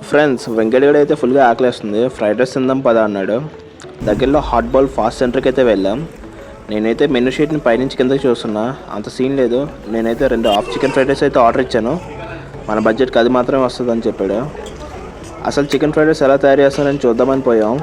Friends, వెంకటగడ అయితే ఫుల్గా ఆకలేస్తుంది. ఫ్రైడ్ రైస్ తిందాం పదా అన్నాడు. దగ్గరలో హాట్ బాల్ ఫాస్ట్ సెంటర్కి అయితే వెళ్ళాం. నేనైతే మెనూ షీట్ని పైనుంచి కిందకి చూస్తున్నా, అంత సీన్ లేదు. నేనైతే 2 హాఫ్ చికెన్ ఫ్రైడ్ రైస్ అయితే ఆర్డర్ ఇచ్చాను. మన బడ్జెట్కి అది మాత్రమే వస్తుందని చెప్పాడు. అసలు చికెన్ ఫ్రైడ్ రైస్ ఎలా తయారు చేస్తారని చూద్దామని పోయాం.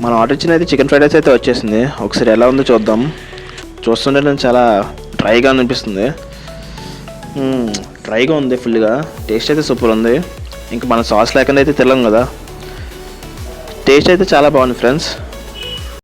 మనం ఆర్డర్ ఇచ్చిన అయితే చికెన్ ఫ్రైడ్ రైస్ అయితే వచ్చేసింది. ఒకసారి ఎలా ఉందో చూద్దాం. చూస్తుంటే నేను చాలా డ్రైగా అనిపిస్తుంది. డ్రైగా ఉంది ఫుల్గా. టేస్ట్ అయితే సూపర్ ఉంది. ఇంకా మన సాస్ లేకుండా అయితే తినలేం కదా. టేస్ట్ అయితే చాలా బాగుంది ఫ్రెండ్స్.